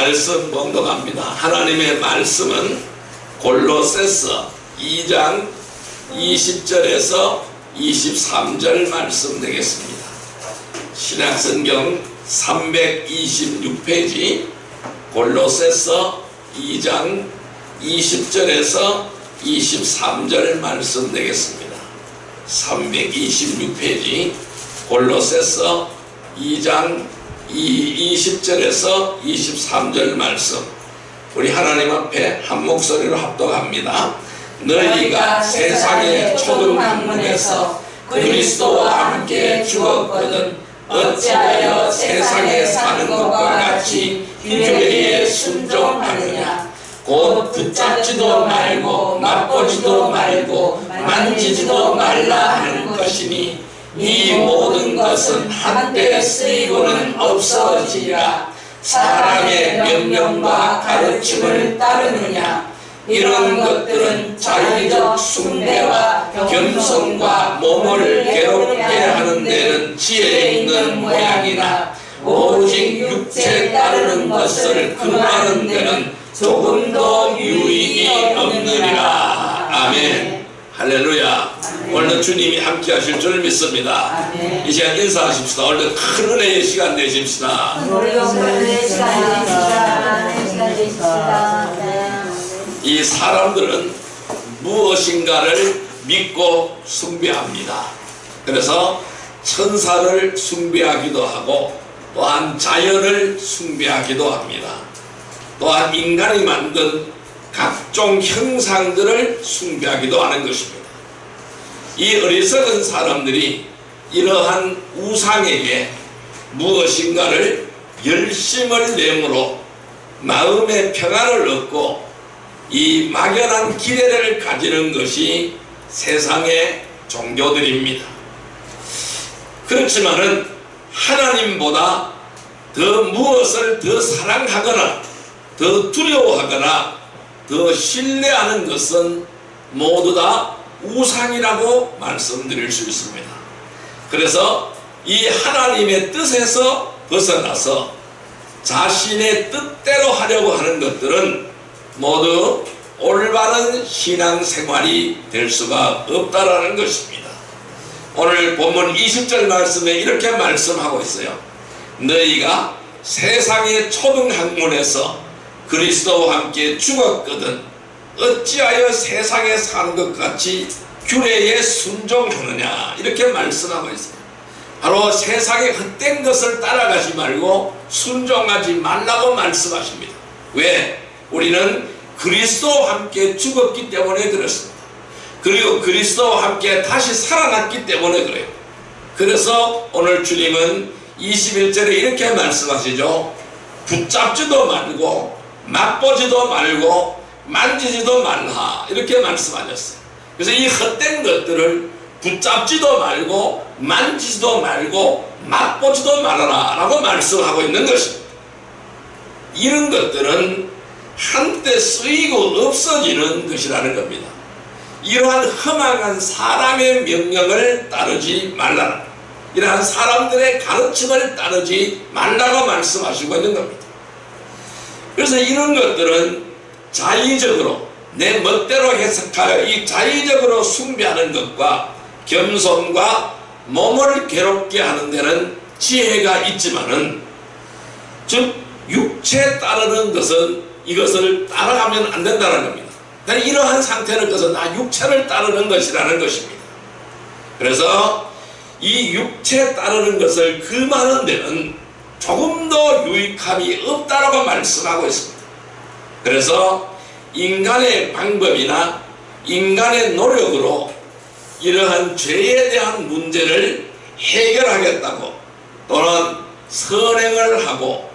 말씀 봉독합니다. 하나님의 말씀은 골로새서 2장 20절에서 23절 말씀 되겠습니다. 신약성경 326페이지 골로새서 2장 20절에서 23절 말씀 되겠습니다. 326페이지 골로새서 2장 20절에서 23절 말씀, 우리 하나님 앞에 한 목소리로 합독합니다. 너희가 세상의 초등학문에서 그리스도와 함께 죽었거든 어찌하여 세상에 사는 것과 같이 규례에 순종하느냐. 곧 붙잡지도 말고 맛보지도 말고 만지지도 말라 하는 것이니 이 모든 것은 한때 쓰이고는 없어지리라. 사람의 명령과 가르침을 따르느냐. 이런 것들은 자의적 숭배와 겸손과 몸을 괴롭게 하는 데는 지혜 있는 모양이나 오직 육체에 따르는 것을 금하는 데는 조금도 유익이 없느니라. 아멘. 할렐루야. 오늘도 주님이 함께 하실 줄 믿습니다. 이 시간 인사하십시다. 오늘도 큰 은혜의 시간 내십시다. 이 사람들은 무엇인가를 믿고 숭배합니다. 그래서 천사를 숭배하기도 하고 또한 자연을 숭배하기도 합니다. 또한 인간이 만든 각종 형상들을 숭배하기도 하는 것입니다. 이 어리석은 사람들이 이러한 우상에게 무엇인가를 열심을 내므로 마음의 평안을 얻고 이 막연한 기대를 가지는 것이 세상의 종교들입니다. 그렇지만은 하나님보다 더 무엇을 더 사랑하거나 더 두려워하거나 더 신뢰하는 것은 모두 다 우상이라고 말씀드릴 수 있습니다. 그래서 이 하나님의 뜻에서 벗어나서 자신의 뜻대로 하려고 하는 것들은 모두 올바른 신앙생활이 될 수가 없다라는 것입니다. 오늘 본문 20절 말씀에 이렇게 말씀하고 있어요. 너희가 세상의 초등학문에서 그리스도와 함께 죽었거든 어찌하여 세상에 사는 것 같이 규례에 순종하느냐. 이렇게 말씀하고 있어요. 바로 세상의 헛된 것을 따라가지 말고 순종하지 말라고 말씀하십니다. 왜? 우리는 그리스도와 함께 죽었기 때문에 그렇습니다. 그리고 그리스도와 함께 다시 살아났기 때문에 그래요. 그래서 오늘 주님은 21절에 이렇게 말씀하시죠. 붙잡지도 말고 맛보지도 말고 만지지도 말라. 이렇게 말씀하셨어요. 그래서 이 헛된 것들을 붙잡지도 말고 만지지도 말고 맛보지도 말아라 라고 말씀하고 있는 것입니다. 이런 것들은 한때 쓰이고 없어지는 것이라는 겁니다. 이러한 허망한 사람의 명령을 따르지 말라. 이러한 사람들의 가르침을 따르지 말라고 말씀하시고 있는 겁니다. 그래서 이런 것들은 자의적으로 내 멋대로 해석하여 이 자의적으로 숭배하는 것과 겸손과 몸을 괴롭게 하는 데는 지혜가 있지만은, 즉 육체에 따르는 것은 이것을 따라가면 안 된다는 겁니다. 그러니까 이러한 상태는 것은 나 육체를 따르는 것이라는 것입니다. 그래서 이 육체에 따르는 것을 금하는 데는 조금도 유익함이 없다라고 말씀하고 있습니다. 그래서 인간의 방법이나 인간의 노력으로 이러한 죄에 대한 문제를 해결하겠다고 또는 선행을 하고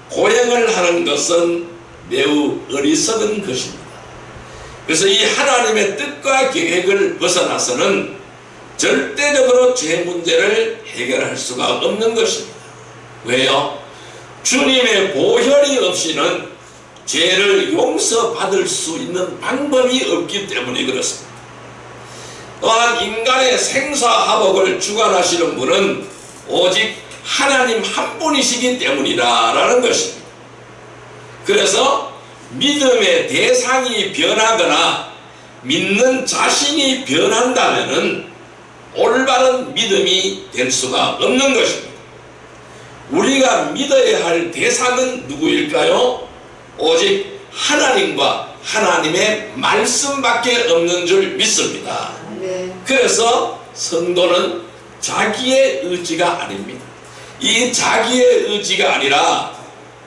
고행을 하는 것은 매우 어리석은 것입니다. 그래서 이 하나님의 뜻과 계획을 벗어나서는 절대적으로 죄 문제를 해결할 수가 없는 것입니다. 왜요? 주님의 보혈이 없이는 죄를 용서받을 수 있는 방법이 없기 때문에 그렇습니다. 또한 인간의 생사화복을 주관하시는 분은 오직 하나님 한 분이시기 때문이라는 것입니다. 그래서 믿음의 대상이 변하거나 믿는 자신이 변한다면은 올바른 믿음이 될 수가 없는 것입니다. 우리가 믿어야 할 대상은 누구일까요? 오직 하나님과 하나님의 말씀밖에 없는 줄 믿습니다. 그래서 성도는 자기의 의지가 아닙니다. 이 자기의 의지가 아니라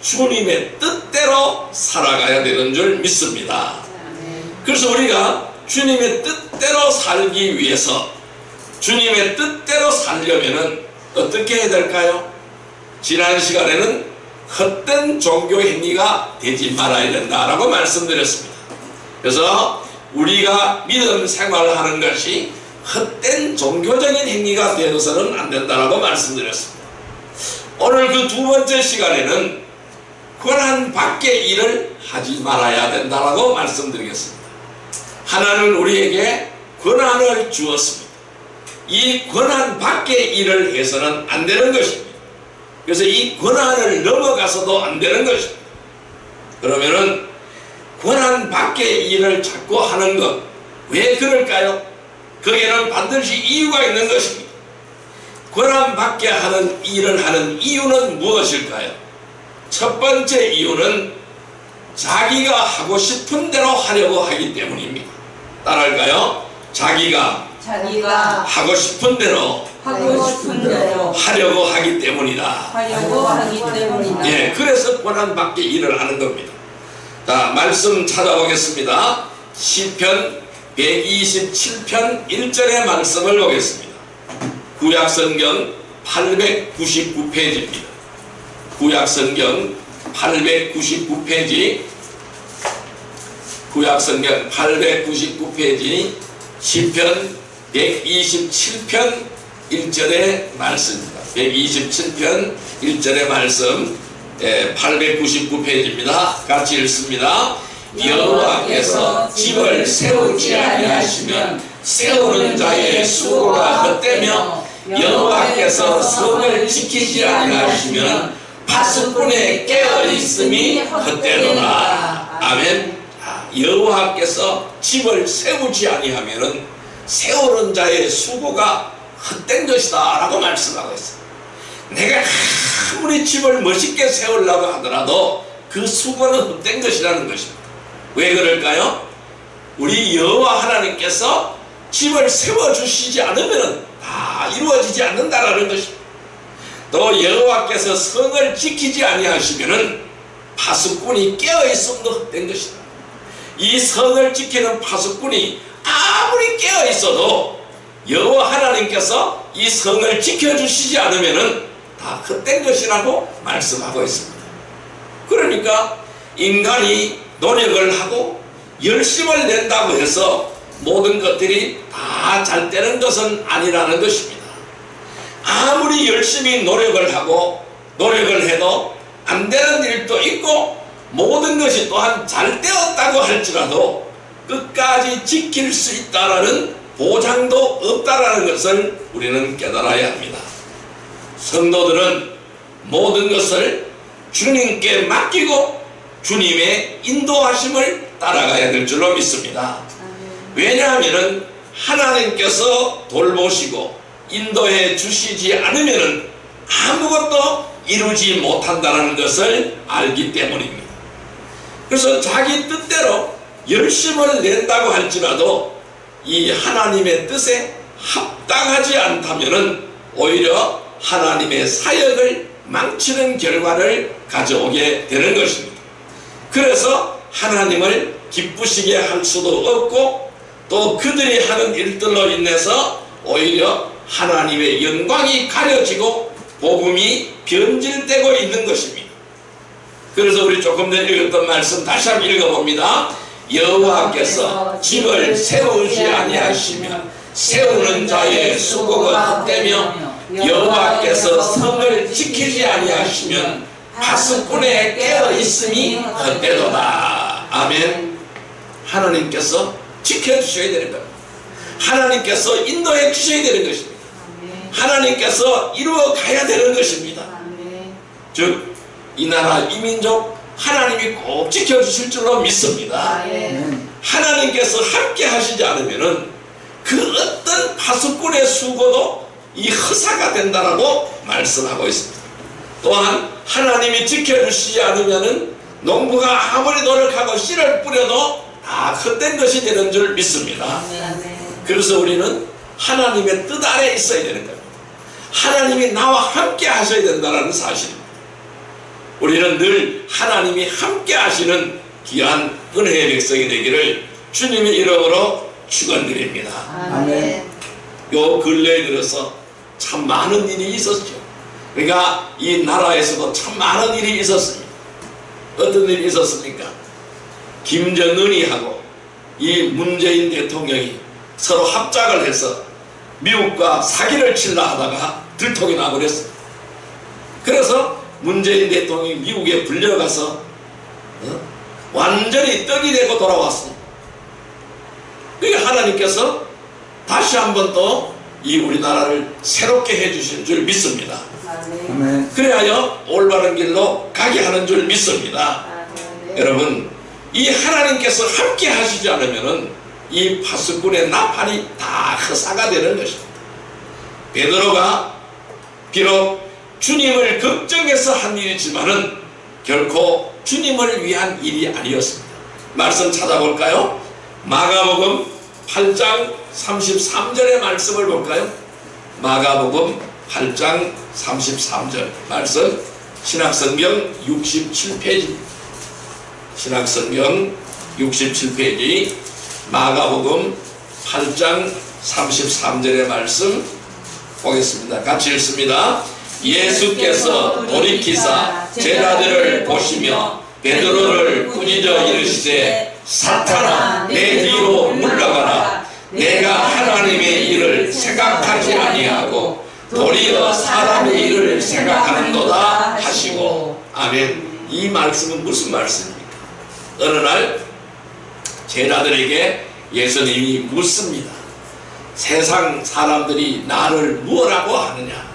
주님의 뜻대로 살아가야 되는 줄 믿습니다. 그래서 우리가 주님의 뜻대로 살기 위해서, 주님의 뜻대로 살려면은 어떻게 해야 될까요? 지난 시간에는 헛된 종교 행위가 되지 말아야 된다라고 말씀드렸습니다. 그래서 우리가 믿음 생활을 하는 것이 헛된 종교적인 행위가 되어서는 안 된다라고 말씀드렸습니다. 오늘 그 두 번째 시간에는 권한 밖의 일을 하지 말아야 된다라고 말씀드리겠습니다. 하나님은 우리에게 권한을 주었습니다. 이 권한 밖의 일을 해서는 안 되는 것입니다. 그래서 이 권한을 넘어가서도 안 되는 것입니다. 그러면은 권한 밖의 일을 자꾸 하는 것, 왜 그럴까요? 거기에는 반드시 이유가 있는 것입니다. 권한 밖에 하는 일을 하는 이유는 무엇일까요? 첫 번째 이유는 자기가 하고 싶은 대로 하려고 하기 때문입니다. 따라할까요? 자기가 하고 싶은 대로 하려고 하기 때문이다. 예, 그래서 권한 밖의 일을 하는 겁니다. 자, 말씀 찾아보겠습니다. 시편 127편 1절의 말씀을 보겠습니다. 구약성경 899페이지입니다. 구약성경 899페이지, 구약성경 899페이지 시편 127편 1절의 말씀입니다. 127편 1절의 말씀, 899페이지입니다. 같이 읽습니다. 여호와께서 집을 세우지 아니하시면 세우는 자의 수고가 헛되며 여호와께서 성을 지키지 아니하시면 파수꾼의 깨어있음이 헛되도다. 아멘. 여호와께서 집을 세우지 아니하면 세우는 자의 수고가 헛된 것이다 라고 말씀하고 있어요. 내가 아무리 집을 멋있게 세우려고 하더라도 그 수고는 헛된 것이라는 것입니다. 왜 그럴까요? 우리 여호와 하나님께서 집을 세워주시지 않으면 다 이루어지지 않는다라는 것입니다. 또 여호와께서 성을 지키지 아니하시면 파수꾼이 깨어있음도 헛된 것이다. 이 성을 지키는 파수꾼이 아무리 깨어있어도 여호와 하나님께서 이 성을 지켜주시지 않으면 다 헛된 것이라고 말씀하고 있습니다. 그러니까 인간이 노력을 하고 열심을 낸다고 해서 모든 것들이 다 잘 되는 것은 아니라는 것입니다. 아무리 열심히 노력을 하고 노력을 해도 안 되는 일도 있고 모든 것이 또한 잘 되었다고 할지라도 끝까지 지킬 수 있다라는 보장도 없다라는 것을 우리는 깨달아야 합니다. 성도들은 모든 것을 주님께 맡기고 주님의 인도하심을 따라가야 될 줄로 믿습니다. 왜냐하면 하나님께서 돌보시고 인도해 주시지 않으면 아무것도 이루지 못한다는 것을 알기 때문입니다. 그래서 자기 뜻대로 열심을 낸다고 할지라도 이 하나님의 뜻에 합당하지 않다면 오히려 하나님의 사역을 망치는 결과를 가져오게 되는 것입니다. 그래서 하나님을 기쁘시게 할 수도 없고 또 그들이 하는 일들로 인해서 오히려 하나님의 영광이 가려지고 복음이 변질되고 있는 것입니다. 그래서 우리 조금 전에 읽었던 말씀 다시 한번 읽어봅니다. 여호와께서 집을 세우지 아니하시면 세우는 자의 수고가 헛되며 여호와께서 성을 지키지 아니하시면 파수꾼의 깨어있음이 헛되도다. 아멘. 하나님께서 지켜주셔야 되는 겁니다. 하나님께서 인도해 주셔야 되는 것입니다. 하나님께서 이루어 가야 되는 것입니다. 즉 이 나라 이 민족 하나님이 꼭 지켜주실 줄로 믿습니다. 하나님께서 함께 하시지 않으면은 그 어떤 파수꾼의 수고도 이 허사가 된다라고 말씀하고 있습니다. 또한 하나님이 지켜주시지 않으면은 농부가 아무리 노력하고 씨를 뿌려도 다 헛된 것이 되는 줄 믿습니다. 그래서 우리는 하나님의 뜻 아래 있어야 되는 겁니다. 하나님이 나와 함께 하셔야 된다는 사실입니다. 우리는 늘 하나님이 함께 하시는 귀한 은혜의 백성이 되기를 주님의 이름으로 축원드립니다. 아멘. 요 근래에 들어서 참 많은 일이 있었죠. 그러니까 이 나라에서도 참 많은 일이 있었습니다. 어떤 일이 있었습니까? 김정은이 하고 이 문재인 대통령이 서로 합작을 해서 미국과 사기를 치려 하다가 들통이 나버렸습니다. 그래서 문재인 대통령이 미국에 불려가서 완전히 떡이 되고 돌아왔습니다. 그러니까 하나님께서 다시 한번 또 이 우리나라를 새롭게 해주실 줄 믿습니다. 아멘. 그래야 올바른 길로 가게 하는 줄 믿습니다. 여러분, 이 하나님께서 함께 하시지 않으면은 이 파수꾼의 나팔이 다 허사가 되는 것입니다. 베드로가 비록 주님을 걱정해서 한 일이지만은 결코 주님을 위한 일이 아니었습니다. 말씀 찾아볼까요? 마가복음 8장 33절의 말씀을 볼까요? 마가복음 8장 33절 말씀, 신약성경 67페이지, 신약성경 67페이지 마가복음 8장 33절의 말씀 보겠습니다. 같이 읽습니다. 예수께서 돌이키사 제자들을 보시며 베드로를 꾸짖어 이르시되 사탄아 내 뒤로 물러가라. 내가 하나님의 일을 생각하지 아니하고 도리어 사람의 일을 생각하는도다 하시고. 아멘. 이 말씀은 무슨 말씀입니까? 어느 날 제자들에게 예수님이 묻습니다. 세상 사람들이 나를 무엇라고 하느냐?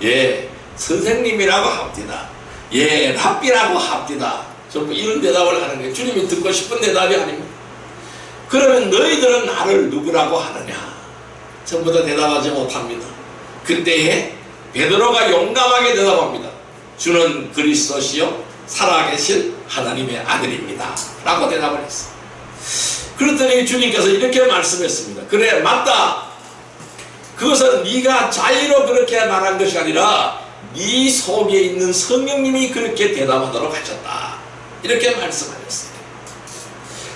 예, 선생님이라고 합디다. 예, 랍비라고 합디다. 좀 이런 대답을 하는 거예요. 주님이 듣고 싶은 대답이 아닙니다. 그러면 너희들은 나를 누구라고 하느냐? 전부 다 대답하지 못합니다. 그때에 베드로가 용감하게 대답합니다. 주는 그리스도시요 살아계신 하나님의 아들입니다 라고 대답을 했어요. 그랬더니 주님께서 이렇게 말씀했습니다. 그래, 맞다. 그것은 네가 자의로 그렇게 말한 것이 아니라 네 속에 있는 성령님이 그렇게 대답하도록 하셨다. 이렇게 말씀하셨어요.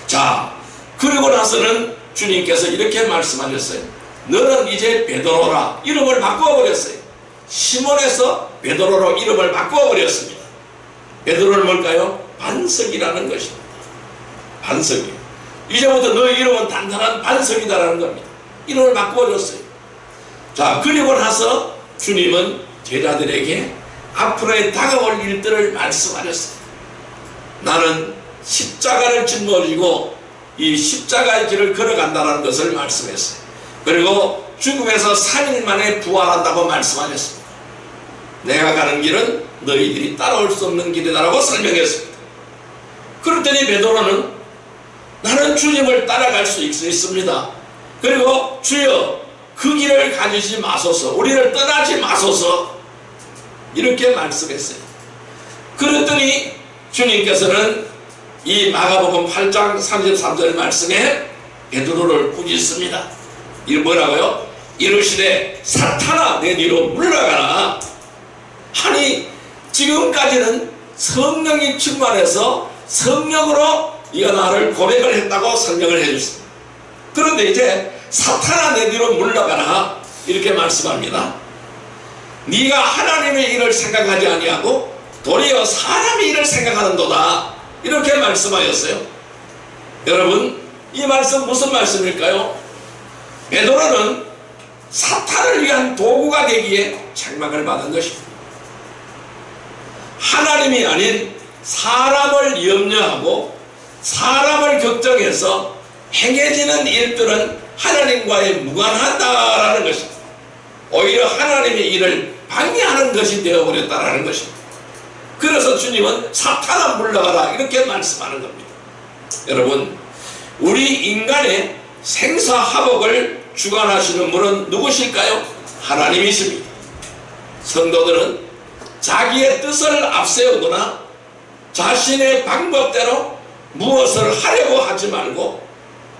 자, 그리고 나서는 주님께서 이렇게 말씀하셨어요. 너는 이제 베드로라. 이름을 바꾸어버렸어요. 시몬에서 베드로로 이름을 바꾸어버렸습니다. 베드로는 뭘까요? 반석이라는 것입니다. 반석이. 이제부터 너의 이름은 단단한 반석이다라는 겁니다. 이름을 바꾸어줬어요. 자, 그리고 나서 주님은 제자들에게 앞으로의 다가올 일들을 말씀하셨어요. 나는 십자가를 짊어지고 이 십자가의 길을 걸어간다는 것을 말씀했어요. 그리고 죽음에서 3일 만에 부활한다고 말씀하셨습니다. 내가 가는 길은 너희들이 따라올 수 없는 길이다라고 설명했습니다. 그랬더니 베드로는 나는 주님을 따라갈 수 있습니다. 그리고 주여 그 길을 가지지 마소서, 우리를 떠나지 마소서, 이렇게 말씀했어요. 그랬더니 주님께서는 이 마가복음 8장 33절 말씀에 베드로를 꾸짖습니다. 이 뭐라고요? 이르시되 사탄아 내 뒤로 물러가라. 아니 지금까지는 성령이 충만해서 성령으로 네가 나를 고백을 했다고 설명을 해줬습니다. 그런데 이제 사탄아 내 뒤로 물러가라 이렇게 말씀합니다. 네가 하나님의 일을 생각하지 아니하고 도리어 사람의 일을 생각하는도다 이렇게 말씀하였어요. 여러분, 이 말씀 무슨 말씀일까요? 베드로는 사탄을 위한 도구가 되기에 책망을 받은 것입니다. 하나님이 아닌 사람을 염려하고 사람을 걱정해서 행해지는 일들은 하나님과의 무관하다라는 것입니다. 오히려 하나님의 일을 방해하는 것이 되어버렸다라는 것입니다. 그래서 주님은 사탄아 물러가라 이렇게 말씀하는 겁니다. 여러분, 우리 인간의 생사화복을 주관하시는 분은 누구실까요? 하나님이십니다. 성도들은 자기의 뜻을 앞세우거나 자신의 방법대로 무엇을 하려고 하지 말고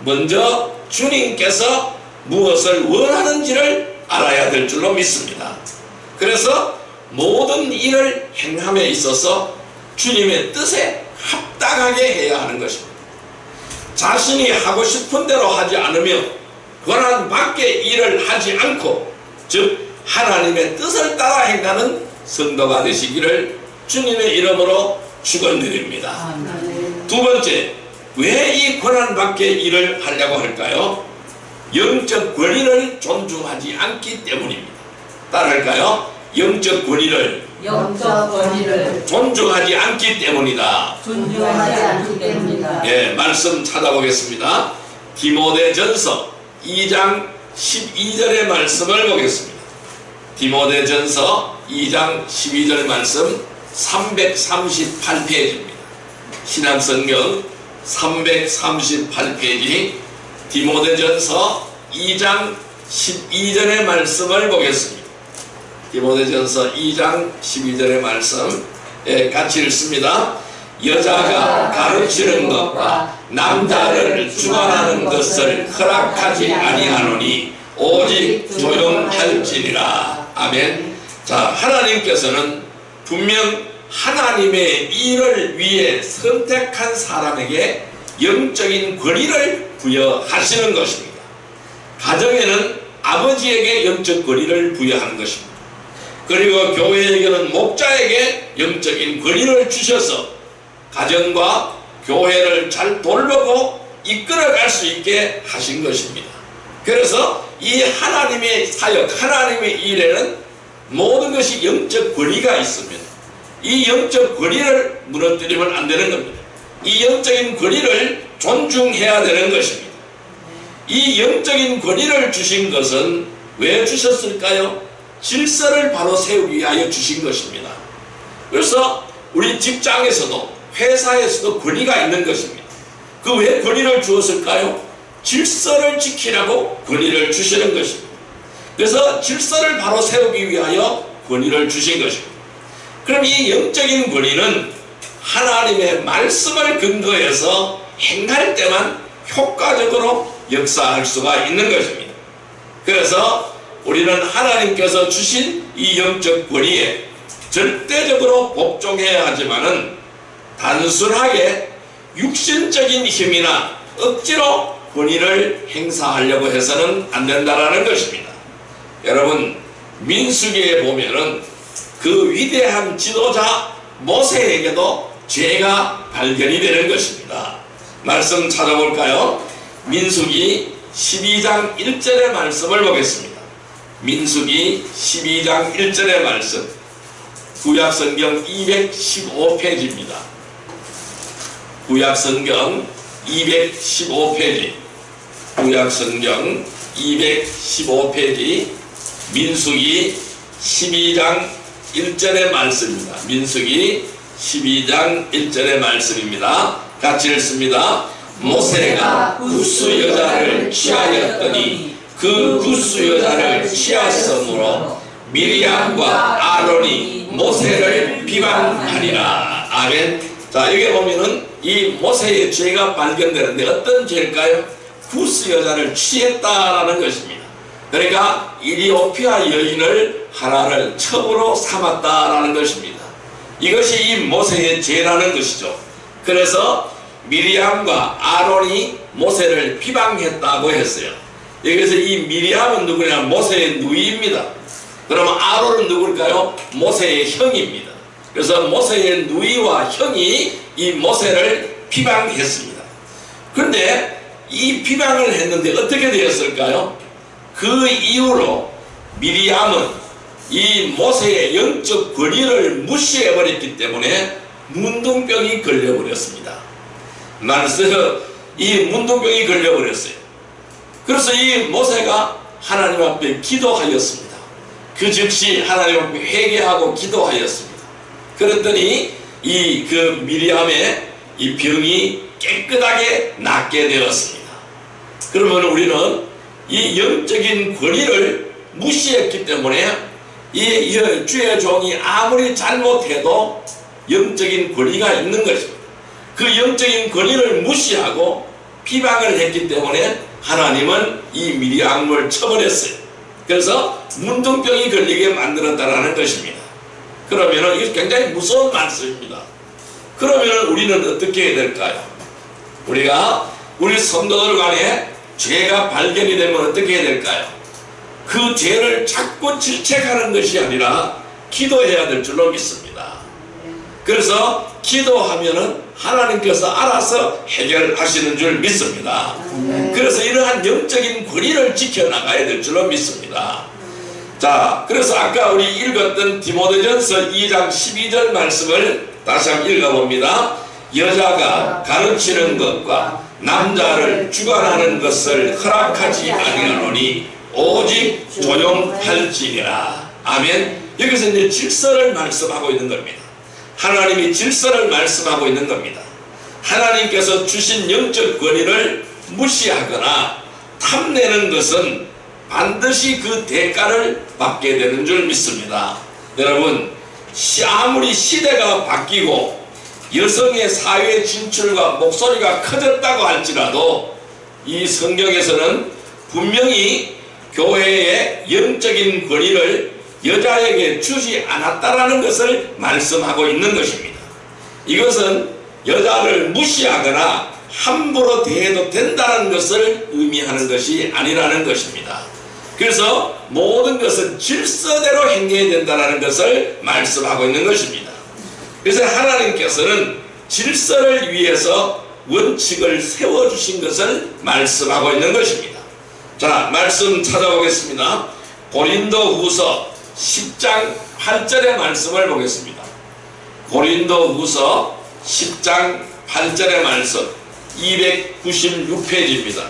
먼저 주님께서 무엇을 원하는지를 알아야 될 줄로 믿습니다. 그래서 모든 일을 행함에 있어서 주님의 뜻에 합당하게 해야 하는 것입니다. 자신이 하고 싶은 대로 하지 않으며 권한 밖의 일을 하지 않고, 즉 하나님의 뜻을 따라 행하는 성도가 되시기를 주님의 이름으로 축원드립니다. 두 번째, 왜 이 권한 밖의 일을 하려고 할까요? 영적 권위를 존중하지 않기 때문입니다. 따라할까요? 영적 권위를 존중하지 않기 때문이다. 예, 말씀 찾아보겠습니다. 디모데전서 2장 12절의 말씀을 보겠습니다. 디모데전서 2장 12절 말씀 338페이지입니다. 신약성경 338페이지 디모데전서 2장 12절의 말씀을 보겠습니다. 디모데전서 2장 12절의 말씀, 같이 읽습니다. 여자가 가르치는 것과 남자를 주관하는 것을 허락하지 아니하노니 오직 조용할지니라. 아멘. 자, 하나님께서는 분명 하나님의 일을 위해 선택한 사람에게 영적인 권위를 부여하시는 것입니다. 가정에는 아버지에게 영적 권위를 부여하는 것입니다. 그리고 교회에게는 목자에게 영적인 권위를 주셔서 가정과 교회를 잘 돌보고 이끌어갈 수 있게 하신 것입니다. 그래서 이 하나님의 사역, 하나님의 일에는 모든 것이 영적 권위가 있습니다. 이 영적 권위를 무너뜨리면 안 되는 겁니다. 이 영적인 권위를 존중해야 되는 것입니다. 이 영적인 권위를 주신 것은 왜 주셨을까요? 질서를 바로 세우기 위하여 주신 것입니다. 그래서 우리 직장에서도 회사에서도 권위가 있는 것입니다. 그 왜 권위를 주었을까요? 질서를 지키라고 권위를 주시는 것입니다. 그래서 질서를 바로 세우기 위하여 권위를 주신 것입니다. 그럼 이 영적인 권위는 하나님의 말씀을 근거해서 행할 때만 효과적으로 역사할 수가 있는 것입니다. 그래서 우리는 하나님께서 주신 이 영적 권위에 절대적으로 복종해야 하지만은 단순하게 육신적인 힘이나 억지로 권위를 행사하려고 해서는 안 된다라는 것입니다. 여러분, 민수기에 보면은 그 위대한 지도자 모세에게도 죄가 발견이 되는 것입니다. 말씀 찾아볼까요? 민수기 12장 1절의 말씀을 보겠습니다. 민수기 12장 1절의 말씀, 구약성경 215페이지입니다. 구약성경 215페이지, 구약성경 215페이지, 민수기 12장 1절의 말씀입니다. 민수기 12장 1절의 말씀입니다. 같이 읽습니다. 모세가 구스 여자를 취하였더니 그 구스 여자를 취하였으므로 미리암과 아론이 모세를 비방하니라. 아멘. 자, 여기 보면은 이 모세의 죄가 발견되는데 어떤 죄일까요? 구스 여자를 취했다라는 것입니다. 그러니까 이디오피아 여인을 하나를 첩으로 삼았다라는 것입니다. 이것이 이 모세의 죄라는 것이죠. 그래서 미리암과 아론이 모세를 비방했다고 했어요. 여기서 이 미리암은 누구냐? 모세의 누이입니다. 그러면 아론은 누굴까요? 모세의 형입니다. 그래서 모세의 누이와 형이 이 모세를 비방했습니다. 그런데 이 비방을 했는데 어떻게 되었을까요? 그 이후로 미리암은 이 모세의 영적 권위를 무시해버렸기 때문에 문둥병이 걸려버렸습니다. 말씀, 이 문둥병이 걸려버렸어요. 그래서 이 모세가 하나님 앞에 기도하였습니다. 그 즉시 하나님 앞에 회개하고 기도하였습니다. 그랬더니 이 그 미리암의 이 병이 깨끗하게 낫게 되었습니다. 그러면 우리는 이 영적인 권위를 무시했기 때문에 이 주의 종이 아무리 잘못해도 영적인 권위가 있는 것입니다. 그 영적인 권위를 무시하고 비방을 했기 때문에 하나님은 이 미리암을 처벌했어요. 그래서 문둥병이 걸리게 만들었다라는 것입니다. 그러면 이게 굉장히 무서운 말씀입니다. 그러면 우리는 어떻게 해야 될까요? 우리 성도들 간에 죄가 발견이 되면 어떻게 해야 될까요? 그 죄를 자꾸 질책하는 것이 아니라 기도해야 될 줄로 믿습니다. 그래서 기도하면은 하나님께서 알아서 해결하시는 줄 믿습니다. 그래서 이러한 영적인 권위를 지켜나가야 될 줄로 믿습니다. 자, 그래서 아까 우리 읽었던 디모데전서 2장 12절 말씀을 다시 한번 읽어봅니다. 여자가 가르치는 것과 남자를 주관하는 것을 허락하지 아니하노니 오직 조용할지니라. 아멘. 여기서 이제 질서를 말씀하고 있는 겁니다. 하나님이 질서를 말씀하고 있는 겁니다. 하나님께서 주신 영적 권위를 무시하거나 탐내는 것은 반드시 그 대가를 받게 되는 줄 믿습니다. 여러분, 아무리 시대가 바뀌고 여성의 사회 진출과 목소리가 커졌다고 할지라도 이 성경에서는 분명히 교회의 영적인 권위를 여자에게 주지 않았다라는 것을 말씀하고 있는 것입니다. 이것은 여자를 무시하거나 함부로 대해도 된다는 것을 의미하는 것이 아니라는 것입니다. 그래서 모든 것은 질서대로 행해야 된다는 것을 말씀하고 있는 것입니다. 그래서 하나님께서는 질서를 위해서 원칙을 세워주신 것을 말씀하고 있는 것입니다. 자, 말씀 찾아보겠습니다. 고린도후서 10장 8절의 말씀을 보겠습니다. 고린도후서 10장 8절의 말씀 296페이지입니다.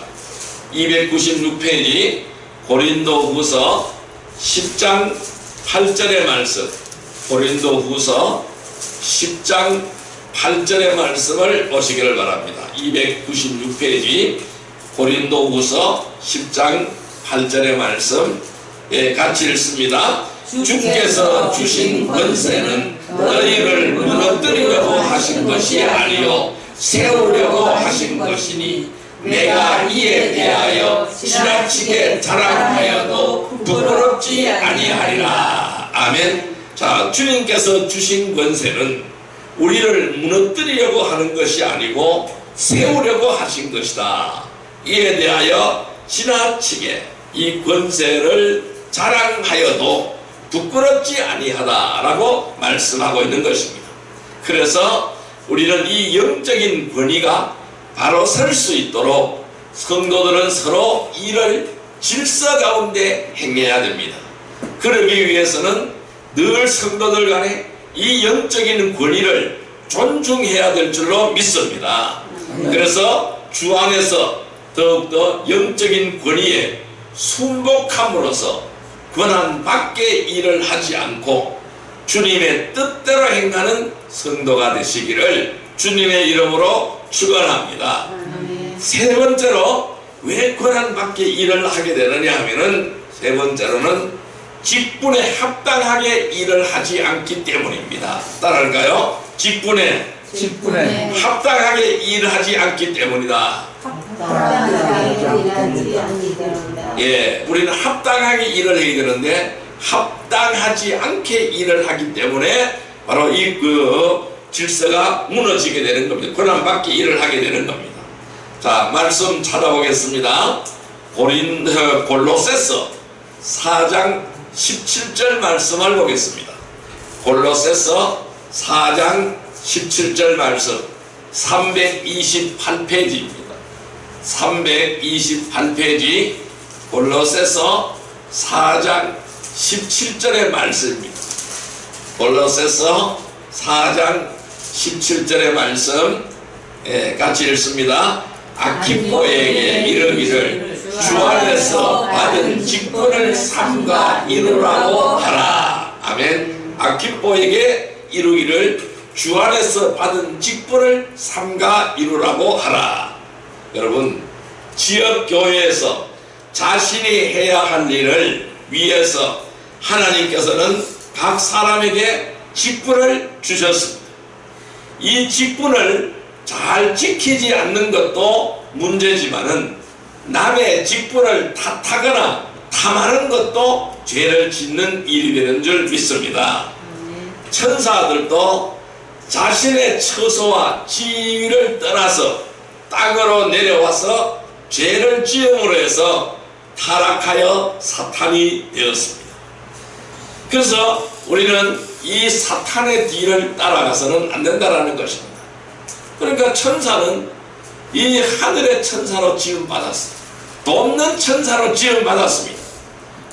296페이지 고린도후서 10장 8절의 말씀, 고린도후서 10장 8절의 말씀을 보시기를 바랍니다. 296페이지 고린도후서 10장 8절의 말씀, 예, 같이 읽습니다. 주께서 주신 권세는 너희를 무너뜨리려고 하신 것이 아니요 세우려고 하신 것이니 내가 이에 대하여 지나치게 자랑하여도 부끄럽지 아니하리라. 아멘. 자, 주님께서 주신 권세는 우리를 무너뜨리려고 하는 것이 아니고 세우려고 하신 것이다. 이에 대하여 지나치게 이 권세를 자랑하여도 부끄럽지 아니하다라고 말씀하고 있는 것입니다. 그래서 우리는 이 영적인 권위가 바로 설 수 있도록 성도들은 서로 일을 질서 가운데 행해야 됩니다. 그러기 위해서는 늘 성도들 간에 이 영적인 권위를 존중해야 될 줄로 믿습니다. 그래서 주 안에서 더욱더 영적인 권위에 순복함으로써 권한 밖의 일을 하지 않고 주님의 뜻대로 행하는 성도가 되시기를 주님의 이름으로 축원합니다. 세 번째로 왜 권한 밖의 일을 하게 되느냐 하면은 세 번째로는 직분에 합당하게 일을 하지 않기 때문입니다. 따라할까요? 직분에 합당하게 일을 하지 않기 때문이다. 예, 우리는 합당하게 일을 해야 되는데 합당하지 않게 일을 하기 때문에 바로 이 질서가 무너지게 되는 겁니다. 권한 밖의 일을 하게 되는 겁니다. 자, 말씀 찾아보겠습니다. 골로새서 4장 17절 말씀을 보겠습니다. 골로새서 4장 17절 말씀 328페이지입니다. 328페이지 골로새서 4장 17절의 말씀입니다. 골로새서 4장 17절의 말씀, 예, 같이 읽습니다. 아키포에게 이르기를 주 안에서 받은 직분을 삼가 이루라고 하라. 아멘. 아키포에게 이루기를 주 안에서 받은 직분을 삼가 이루라고 하라. 여러분, 지역교회에서 자신이 해야 할 일을 위해서 하나님께서는 각 사람에게 직분을 주셨습니다. 이 직분을 잘 지키지 않는 것도 문제지만은 남의 직분을 탓하거나 탐하는 것도 죄를 짓는 일이 되는 줄 믿습니다. 천사들도 자신의 처소와 지위를 떠나서 땅으로 내려와서 죄를 지음으로 해서 타락하여 사탄이 되었습니다. 그래서 우리는 이 사탄의 뒤를 따라가서는 안 된다는 것입니다. 그러니까 천사는 이 하늘의 천사로 지음받았습니다. 돕는 천사로 지음받았습니다.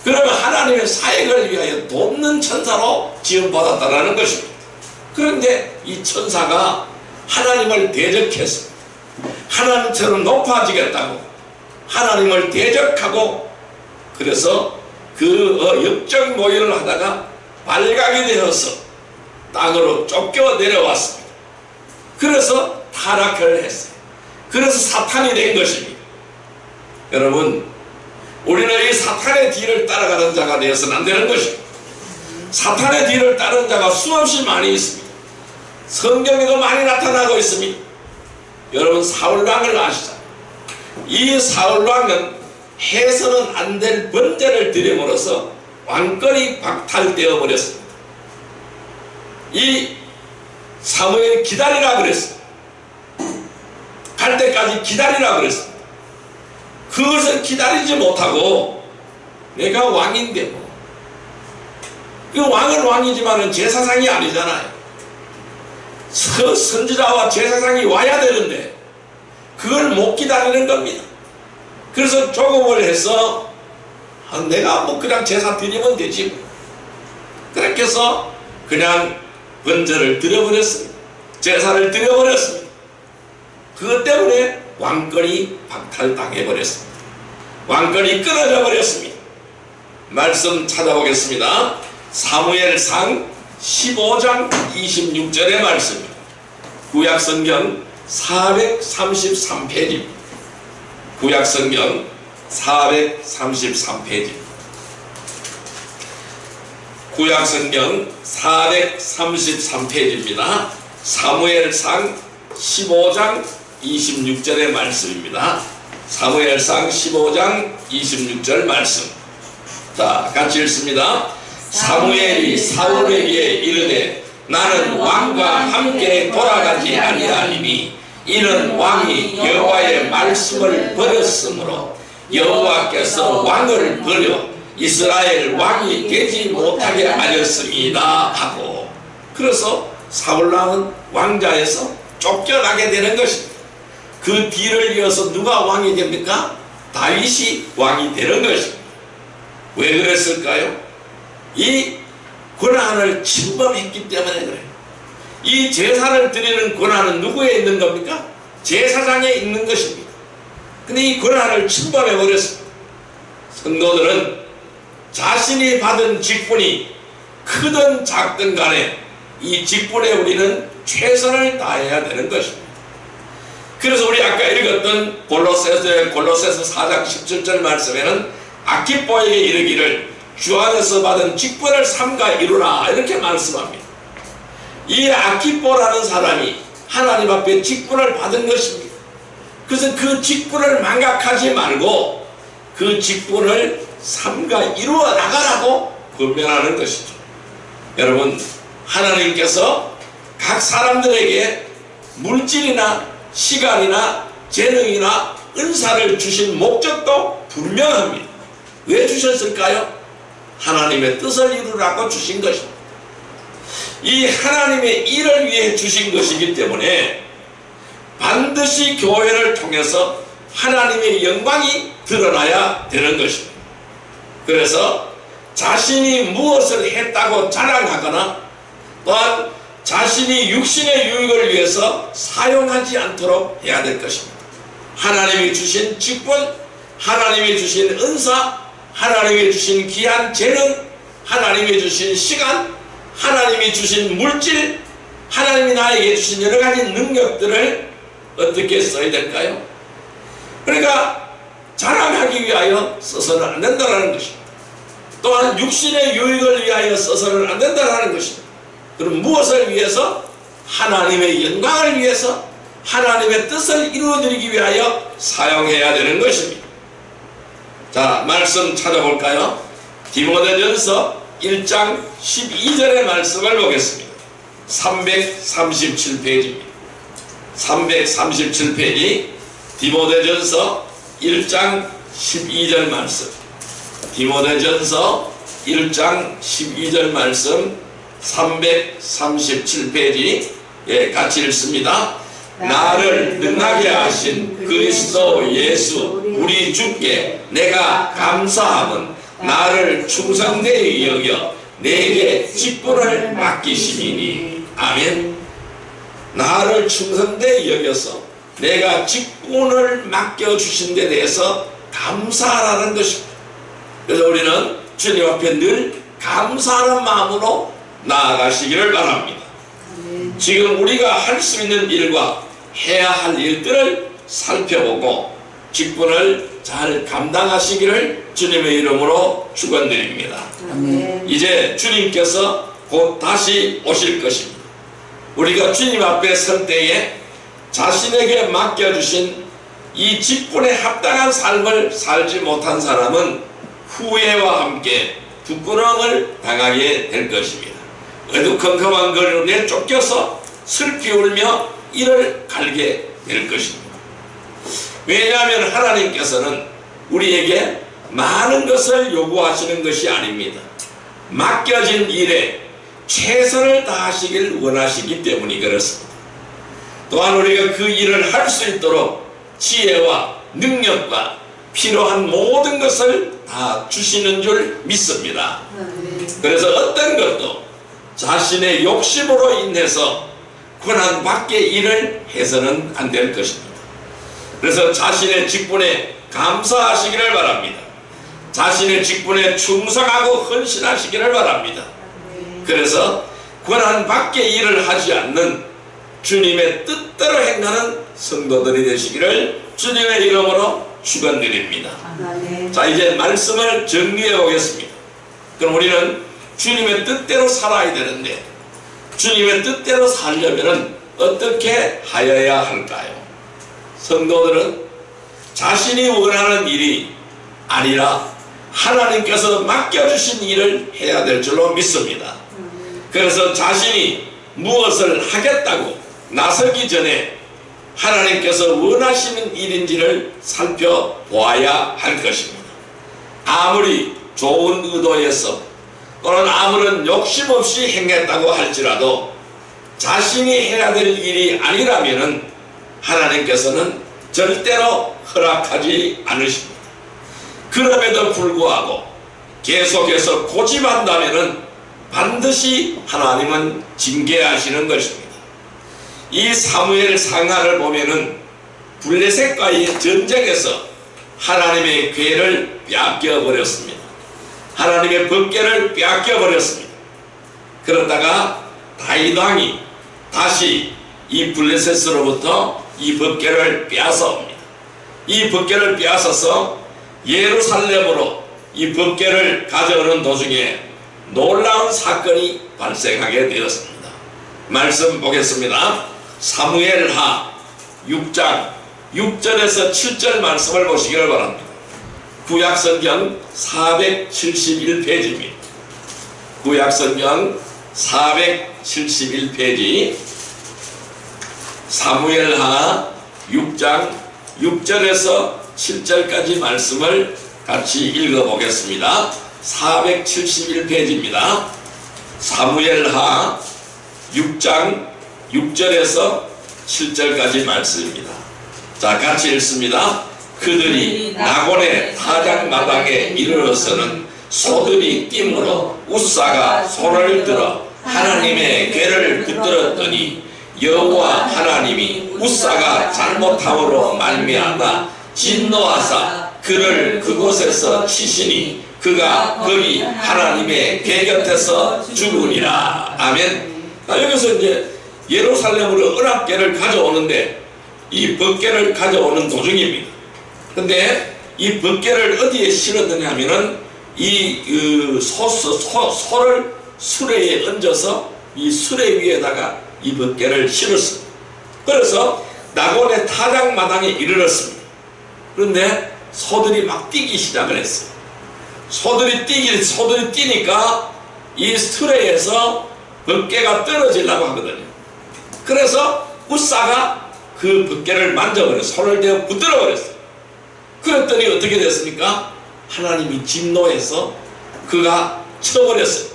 그러면 하나님의 사역을 위하여 돕는 천사로 지음받았다는 것입니다. 그런데 이 천사가 하나님을 대적했습니다. 하나님처럼 높아지겠다고 하나님을 대적하고, 그래서 그 역적 모의를 하다가 발각이 되어서 땅으로 쫓겨 내려왔습니다. 그래서 타락을 했어요. 그래서 사탄이 된 것입니다. 여러분, 우리는 이 사탄의 뒤를 따라가는 자가 되어서는 안 되는 것입니다. 사탄의 뒤를 따르는 자가 수없이 많이 있습니다. 성경에도 많이 나타나고 있습니다. 여러분, 사울왕을 아시잖아요. 이 사울왕은 해서는 안 될 번제를 드림으로써 왕권이 박탈되어 버렸습니다. 이 사무엘이 기다리라 그랬습니다. 갈 때까지 기다리라 그랬습니다. 그것을 기다리지 못하고 내가 왕인데 뭐, 그 왕은 왕이지만은 제사장이 아니잖아요. 선지자와 제사장이 와야 되는데 그걸 못 기다리는 겁니다. 그래서 조급을 해서 내가 뭐 그냥 제사 드리면 되지, 그렇게 해서 그냥 번제를 드려버렸습니다. 제사를 드려버렸습니다. 그것 때문에 왕권이 박탈당해버렸습니다. 왕권이 끊어져 버렸습니다. 말씀 찾아보겠습니다. 사무엘상 15장 26절의 말씀입니다. 구약성경 433페이지입니다. 구약성경 433페이지. 구약성경 433페이지입니다. 사무엘상 15장 26절의 말씀입니다. 사무엘상 15장 26절 말씀. 자, 같이 읽습니다. 사무엘이 사울에게 이르되 나는 왕과 함께 돌아가지 아니하리니 이는 왕이 여호와의 말씀을 버렸으므로 여호와께서 왕을 버려 이스라엘 왕이 되지 못하게 하였습니다 하고, 그래서 사울왕은 왕자에서 쫓겨나게 되는 것입니다. 그 뒤를 이어서 누가 왕이 됩니까? 다윗이 왕이 되는 것입니다. 왜 그랬을까요? 이 권한을 침범했기 때문에 그래요. 이 제사를 드리는 권한은 누구에 있는 겁니까? 제사장에 있는 것입니다. 근데 이 권한을 침범해버렸습니다. 성도들은 자신이 받은 직분이 크든 작든 간에 이 직분에 우리는 최선을 다해야 되는 것입니다. 그래서 우리 아까 읽었던 골로새서 4장 17절 말씀에는 아키포에게 이르기를 주 안에서 받은 직분을 삼가 이루라, 이렇게 말씀합니다. 이 아키포라는 사람이 하나님 앞에 직분을 받은 것입니다. 그래서 그 직분을 망각하지 말고 그 직분을 삼가 이루어 나가라고 권면하는 것이죠. 여러분, 하나님께서 각 사람들에게 물질이나 시간이나 재능이나 은사를 주신 목적도 분명합니다. 왜 주셨을까요? 하나님의 뜻을 이루라고 주신 것입니다. 이 하나님의 일을 위해 주신 것이기 때문에 반드시 교회를 통해서 하나님의 영광이 드러나야 되는 것입니다. 그래서 자신이 무엇을 했다고 자랑하거나 또한 자신이 육신의 유익을 위해서 사용하지 않도록 해야 될 것입니다. 하나님이 주신 직분, 하나님이 주신 은사, 하나님이 주신 귀한 재능, 하나님이 주신 시간, 하나님이 주신 물질, 하나님이 나에게 주신 여러 가지 능력들을 어떻게 써야 될까요? 그러니까 자랑하기 위하여 써서는 안 된다는 것입니다. 또한 육신의 유익을 위하여 써서는 안 된다는 것입니다. 그럼 무엇을 위해서? 하나님의 영광을 위해서, 하나님의 뜻을 이루어드리기 위하여 사용해야 되는 것입니다. 자, 말씀 찾아볼까요? 디모데전서 1장 12절의 말씀을 보겠습니다. 337페이지입니다. 337페이지 디모데전서 1장 12절 말씀. 디모데전서 1장 12절 말씀 337페이지 같이 읽습니다. 나를 능하게 하신 그리스도 예수 우리 주께 내가 감사함은 나를 충성되이 여겨 내게 직분을 맡기심이니. 아멘. 나를 충성되이 여겨서 내가 직분을 맡겨주신 데 대해서 감사하라는 것입니다. 그래서 우리는 주님 앞에 늘 감사하는 마음으로 나아가시기를 바랍니다. 지금 우리가 할 수 있는 일과 해야 할 일들을 살펴보고 직분을 잘 감당하시기를 주님의 이름으로 축원드립니다. 이제 주님께서 곧 다시 오실 것입니다. 우리가 주님 앞에 설 때에 자신에게 맡겨주신 이 직분에 합당한 삶을 살지 못한 사람은 후회와 함께 부끄러움을 당하게 될 것입니다. 어두컴컴한 거리로 내쫓겨서 슬피 울며 이를 갈게 될 것입니다. 왜냐하면 하나님께서는 우리에게 많은 것을 요구하시는 것이 아닙니다. 맡겨진 일에 최선을 다하시길 원하시기 때문이 그렇습니다. 또한 우리가 그 일을 할 수 있도록 지혜와 능력과 필요한 모든 것을 다 주시는 줄 믿습니다. 그래서 어떤 것도 자신의 욕심으로 인해서 권한 밖의 일을 해서는 안 될 것입니다. 그래서 자신의 직분에 감사하시기를 바랍니다. 자신의 직분에 충성하고 헌신하시기를 바랍니다. 그래서 권한 밖의 일을 하지 않는 주님의 뜻대로 행하는 성도들이 되시기를 주님의 이름으로 축원드립니다. 자, 이제 말씀을 정리해 보겠습니다. 그럼 우리는 주님의 뜻대로 살아야 되는데 주님의 뜻대로 살려면 어떻게 하여야 할까요? 성도들은 자신이 원하는 일이 아니라 하나님께서 맡겨주신 일을 해야 될 줄로 믿습니다. 그래서 자신이 무엇을 하겠다고 나서기 전에 하나님께서 원하시는 일인지를 살펴보아야 할 것입니다. 아무리 좋은 의도에서 또는 아무런 욕심 없이 행했다고 할지라도 자신이 해야 될 일이 아니라면 하나님께서는 절대로 허락하지 않으십니다. 그럼에도 불구하고 계속해서 고집한다면 반드시 하나님은 징계하시는 것입니다. 이 사무엘 상하를 보면은 블레셋과의 전쟁에서 하나님의 궤를 빼앗겨버렸습니다. 하나님의 법궤를 빼앗겨버렸습니다. 그러다가 다윗 왕이 다시 이 블레셋으로부터 이 법궤를 빼앗아옵니다. 이 법궤를 빼앗아서 예루살렘으로 이 법궤를 가져오는 도중에 놀라운 사건이 발생하게 되었습니다. 말씀 보겠습니다. 사무엘하 6장 6절에서 7절 말씀을 보시기를 바랍니다. 구약성경 471페이지입니다. 구약성경 471페이지 사무엘하 6장 6절에서 7절까지 말씀을 같이 읽어보겠습니다. 471페이지입니다. 사무엘하 6장 6절에서 7절까지 말씀입니다. 자, 같이 읽습니다. 그들이 나곤의 타작마당에 이르러서는 소들이 띠므로 우사가 손을 들어 하나님의 궤를 붙들었더니 여호와 하나님이 우사가 잘못함으로 말미암아 진노하사 그를 그곳에서 치시니 그가 거기 하나님의 궤 곁에서 죽으리라. 아멘. 여기서 이제 예루살렘으로 언약궤를 가져오는데 이 법궤를 가져오는 도중입니다. 근데 이 법궤를 어디에 실었느냐 하면은 이 소를 수레에 얹어서 이 수레 위에다가 이 법궤를 실었습니다. 그래서 낙원의 타작마당에 이르렀습니다. 그런데 소들이 막 뛰기 시작을 했어요. 소들이 뛰니까 이 수레에서 법궤가 떨어지려고 하거든요. 그래서 우사가 그 법궤를 만져버렸어요. 손을 대어 붙들어 버렸어요. 그랬더니 어떻게 됐습니까? 하나님이 진노해서 그가 쳐버렸어요.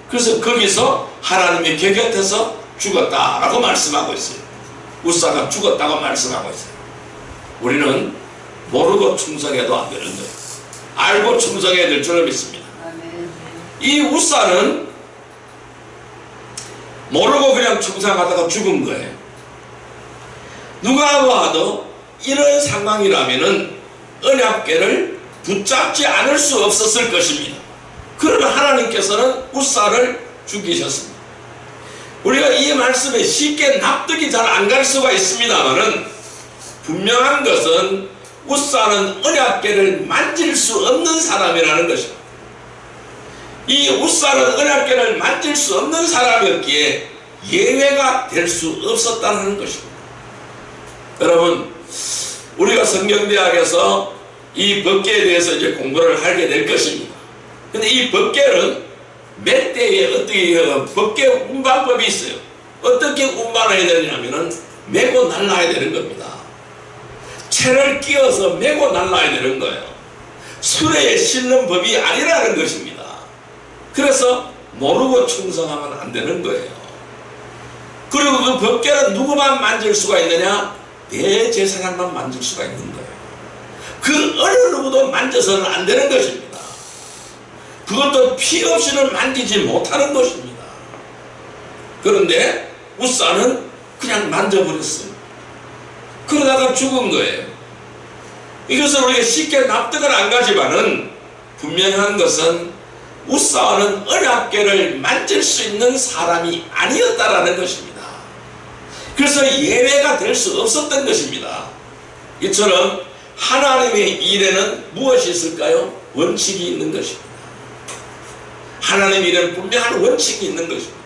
그래서 거기서 하나님의 궤 곁에서 죽었다라고 말씀하고 있어요. 우사가 죽었다고 말씀하고 있어요. 우리는 모르고 충성해도 안 되는 거예요. 알고 충성해야 될 줄을 믿습니다. 이 우사는 모르고 그냥 충성하다가 죽은 거예요. 누가 봐도 이런 상황이라면은 언약궤를 붙잡지 않을 수 없었을 것입니다. 그러나 하나님께서는 우사를 죽이셨습니다. 우리가 이 말씀에 쉽게 납득이 잘 안 갈 수가 있습니다만은 분명한 것은 우사는 언약궤를 만질 수 없는 사람이라는 것입니다. 이 우사는 언약궤를 만질 수 없는 사람이었기에 예외가 될 수 없었다는 것입니다. 여러분, 우리가 성경대학에서 이 법궤에 대해서 이제 공부를 하게 될 것입니다. 근데 이 법궤는 몇 대에 어떻게 법궤 운반법이 있어요. 어떻게 운반해야 되냐면은 메고 날라야 되는 겁니다. 채를 끼워서 메고 날라야 되는 거예요. 수레에 실는 법이 아니라는 것입니다. 그래서 모르고 충성하면 안 되는 거예요. 그리고 그 법궤는 누구만 만질 수가 있느냐? 대제사장만 만질 수가 있는 거예요. 그 어느 누구도 만져서는 안 되는 것입니다. 그것도 피 없이는 만지지 못하는 것입니다. 그런데 우사는 그냥 만져버렸어요. 그러다가 죽은 거예요. 이것을 우리가 쉽게 납득은 안 가지만은 분명한 것은 우사는 언약궤를 만질 수 있는 사람이 아니었다라는 것입니다. 그래서 예외가 될 수 없었던 것입니다. 이처럼 하나님의 일에는 무엇이 있을까요? 원칙이 있는 것입니다. 하나님의 일에는 분명한 원칙이 있는 것입니다.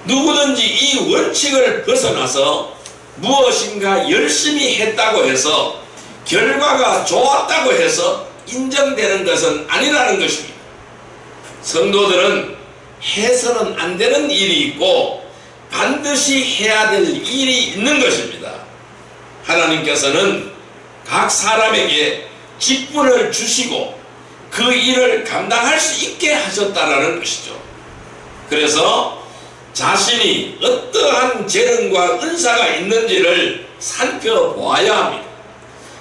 누구든지 이 원칙을 벗어나서 무엇인가 열심히 했다고 해서 결과가 좋았다고 해서 인정되는 것은 아니라는 것입니다. 성도들은 해서는 안 되는 일이 있고 반드시 해야 될 일이 있는 것입니다. 하나님께서는 각 사람에게 직분을 주시고 그 일을 감당할 수 있게 하셨다라는 것이죠. 그래서 자신이 어떠한 재능과 은사가 있는지를 살펴보아야 합니다.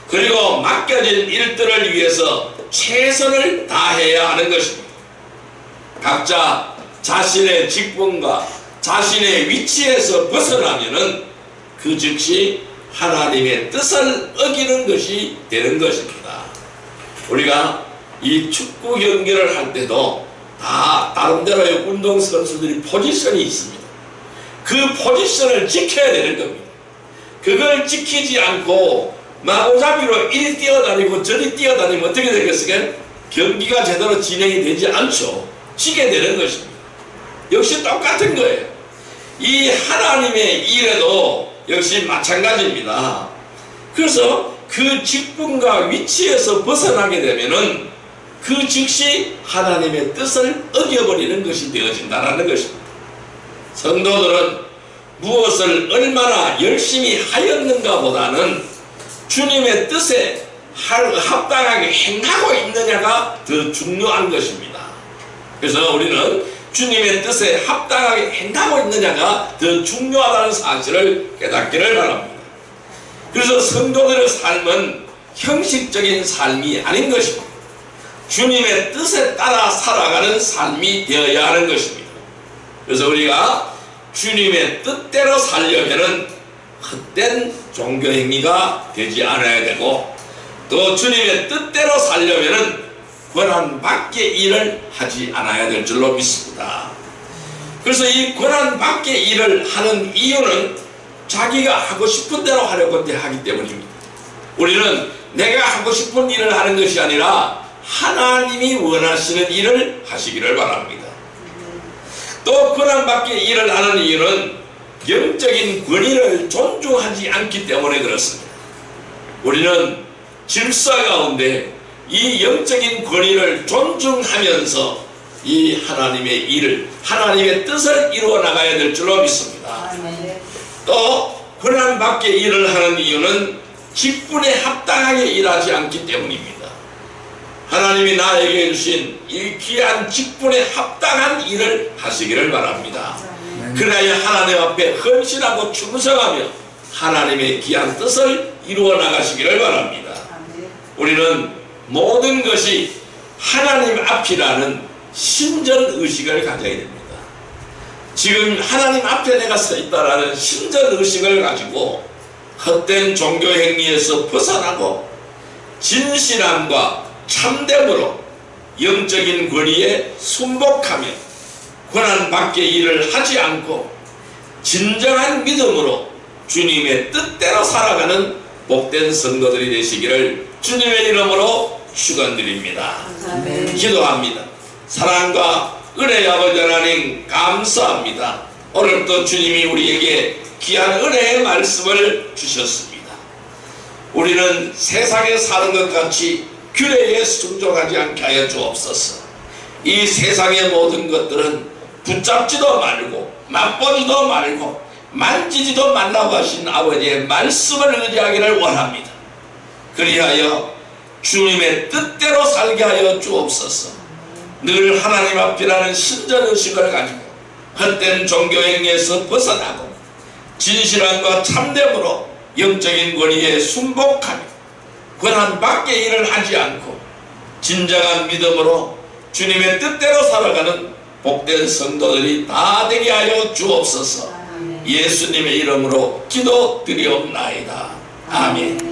그리고 맡겨진 일들을 위해서 최선을 다해야 하는 것입니다. 각자 자신의 직분과 자신의 위치에서 벗어나면은 그 즉시 하나님의 뜻을 어기는 것이 되는 것입니다. 우리가 이 축구 경기를 할 때도 다 나름대로의 운동선수들이 포지션이 있습니다. 그 포지션을 지켜야 되는 겁니다. 그걸 지키지 않고 마구잡이로 이리 뛰어다니고 저리 뛰어다니면 어떻게 되겠어요? 경기가 제대로 진행이 되지 않죠. 지게 되는 것입니다. 역시 똑같은 거예요. 이 하나님의 일에도 역시 마찬가지입니다. 그래서 그 직분과 위치에서 벗어나게 되면은 그 즉시 하나님의 뜻을 어겨버리는 것이 되어진다는 것입니다. 성도들은 무엇을 얼마나 열심히 하였는가 보다는 주님의 뜻에 합당하게 행하고 있느냐가 더 중요한 것입니다. 그래서 우리는 주님의 뜻에 합당하게 행하고 있느냐가 더 중요하다는 사실을 깨닫기를 바랍니다. 그래서 성도들의 삶은 형식적인 삶이 아닌 것입니다. 주님의 뜻에 따라 살아가는 삶이 되어야 하는 것입니다. 그래서 우리가 주님의 뜻대로 살려면은 헛된 종교행위가 되지 않아야 되고 또 주님의 뜻대로 살려면은 권한 밖의 일을 하지 않아야 될 줄로 믿습니다. 그래서 이 권한 밖의 일을 하는 이유는 자기가 하고 싶은 대로 하려고 하기 때문입니다. 우리는 내가 하고 싶은 일을 하는 것이 아니라 하나님이 원하시는 일을 하시기를 바랍니다. 또 권한 밖의 일을 하는 이유는 영적인 권위를 존중하지 않기 때문에 그렇습니다. 우리는 질서 가운데 이 영적인 권위를 존중하면서 이 하나님의 일을, 하나님의 뜻을 이루어 나가야 될 줄로 믿습니다. 또 권한 밖의 일을 하는 이유는 직분에 합당하게 일하지 않기 때문입니다. 하나님이 나에게 주신 이 귀한 직분에 합당한 일을 하시기를 바랍니다. 그래야 하나님 앞에 헌신하고 충성하며 하나님의 귀한 뜻을 이루어 나가시기를 바랍니다. 우리는 모든 것이 하나님 앞이라는 신전의식을 가져야 됩니다. 지금 하나님 앞에 내가 서 있다라는 신전의식을 가지고 헛된 종교행위에서 벗어나고 진실함과 참됨으로 영적인 권위에 순복하며 권한 밖의 일을 하지 않고 진정한 믿음으로 주님의 뜻대로 살아가는 복된 성도들이 되시기를 주님의 이름으로 축원드립니다. 기도합니다. 사랑과 은혜의 아버지 하나님 감사합니다. 오늘도 주님이 우리에게 귀한 은혜의 말씀을 주셨습니다. 우리는 세상에 사는 것 같이 규례에 순종하지 않게 하여 주옵소서. 이 세상의 모든 것들은 붙잡지도 말고 맛보지도 말고 만지지도 말라고 하신 아버지의 말씀을 의지하기를 원합니다. 그리하여 주님의 뜻대로 살게 하여 주옵소서. 늘 하나님 앞이라는 신전의식을 가지고 헛된 종교행위에서 벗어나고 진실함과 참됨으로 영적인 권위에 순복하며 권한 밖의 일을 하지 않고 진정한 믿음으로 주님의 뜻대로 살아가는 복된 성도들이 다 되게 하여 주옵소서. 예수님의 이름으로 기도드리옵나이다. 아멘.